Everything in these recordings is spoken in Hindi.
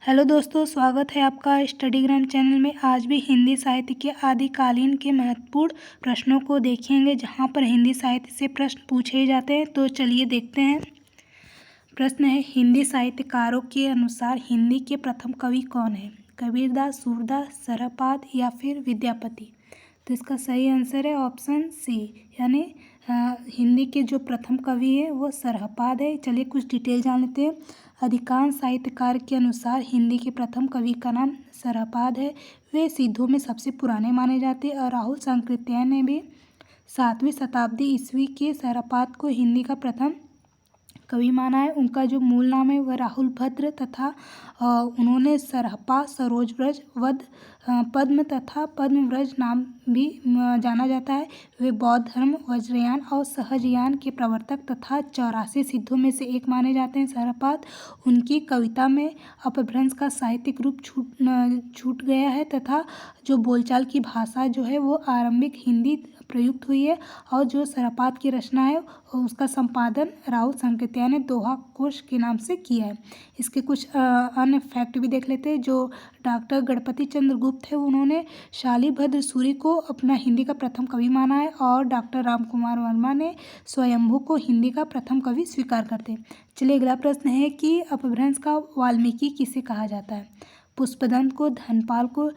हेलो दोस्तों, स्वागत है आपका स्टडीग्राम चैनल में। आज भी हिंदी साहित्य के आदिकालीन के महत्वपूर्ण प्रश्नों को देखेंगे, जहां पर हिंदी साहित्य से प्रश्न पूछे जाते हैं। तो चलिए देखते हैं। प्रश्न है, हिंदी साहित्यकारों के अनुसार हिंदी के प्रथम कवि कौन है? कबीरदास, सूरदास, सरहपाद या फिर विद्यापति? तो इसका सही आंसर है ऑप्शन सी, यानी हिंदी के जो प्रथम कवि है वो सरहपाद है। चलिए कुछ डिटेल जान लेते हैं। अधिकांश साहित्यकार के अनुसार हिंदी के प्रथम कवि का नाम सरहपाद है। वे सिद्धों में सबसे पुराने माने जाते हैं और राहुल सांकृत्यायन ने भी 7वीं शताब्दी ईस्वी के सरहपाद को हिंदी का प्रथम कवि माना है। उनका जो मूल नाम है वह राहुल भद्र तथा उन्होंने सरहपा, सरोजव्रज, वध, पद्म तथा पद्मव्रज नाम भी जाना जाता है। वे बौद्ध धर्म, वज्रयान और सहजयान के प्रवर्तक तथा 84 सिद्धों में से एक माने जाते हैं सरहपाद। उनकी कविता में अपभ्रंश का साहित्यिक रूप छूट गया है तथा जो बोलचाल की भाषा जो है वो आरंभिक हिंदी प्रयुक्त हुई है। और जो सरहपाद की रचना है उसका संपादन राहुल सांकृत्यायन ने दोहा कोश के नाम से किया है। इसके कुछ अन्य फैक्ट भी देख लेते हैं। जो डॉक्टर गणपति चंद्र गुप्त है उन्होंने शालिभद्र सूरि को अपना हिंदी का प्रथम कवि माना है और डॉक्टर राम कुमार वर्मा ने स्वयंभू को हिंदी का प्रथम कवि स्वीकार करते हैं। चलिए अगला प्रश्न है कि अपभ्रंश का वाल्मीकि किसे कहा जाता है? पुष्पदंत को, धनपाल को,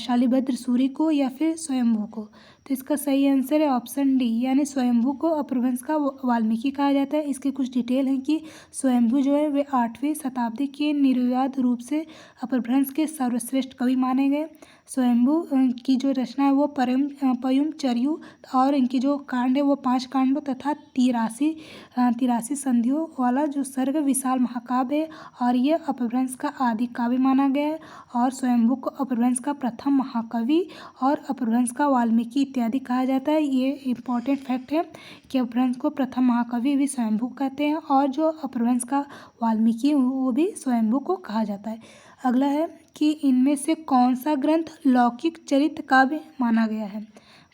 शालिभद्र सूरि को या फिर स्वयंभू को? तो इसका सही आंसर है ऑप्शन डी, यानी स्वयंभू को अपभ्रंश का वाल्मीकि कहा जाता है। इसके कुछ डिटेल हैं कि स्वयंभू जो है वे 8वीं शताब्दी के निर्विवाद रूप से अपभ्रंश के सर्वश्रेष्ठ कवि माने गए। स्वयंभू की जो रचना है वो पयुम, चरयू और इनकी जो कांड है वो 5 कांडों तथा 83 संधियों वाला जो सर्ग विशाल महाकाव्य है और ये अपभ्रंश का आदि काव्य माना गया है। और स्वयंभू को अपभ्रंश का प्रथम महाकवि और अपभ्रंश का वाल्मीकि इत्यादि कहा जाता है। ये इम्पोर्टेंट फैक्ट है कि अपभ्रंश को प्रथम महाकवि भी स्वयंभू कहते हैं और जो अपभ्रंश का वाल्मीकि वो भी स्वयंभू को कहा जाता है। अगला है कि इनमें से कौन सा ग्रंथ लौकिक चरित्र काव्य माना गया है?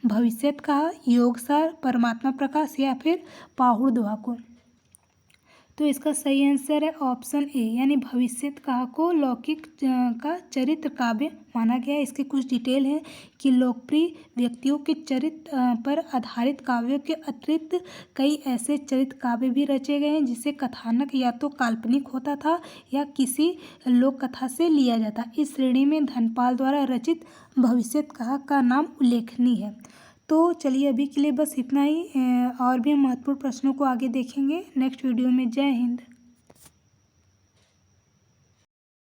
भविष्यत कहा, योगसार, परमात्मा प्रकाश या फिर पाहुड़ दोहा को? तो इसका सही आंसर है ऑप्शन ए, यानी भविष्यत कहा को लौकिक का चरित्र काव्य माना गया है। इसके कुछ डिटेल हैं कि लोकप्रिय व्यक्तियों के चरित्र पर आधारित काव्यों के अतिरिक्त कई ऐसे चरित्र काव्य भी रचे गए हैं जिसे कथानक या तो काल्पनिक होता था या किसी लोक कथा से लिया जाता। इस श्रेणी में धनपाल द्वारा रचित भविष्यत कहा का नाम उल्लेखनीय है। तो चलिए अभी के लिए बस इतना ही। और भी हम महत्वपूर्ण प्रश्नों को आगे देखेंगे नेक्स्ट वीडियो में। जय हिंद।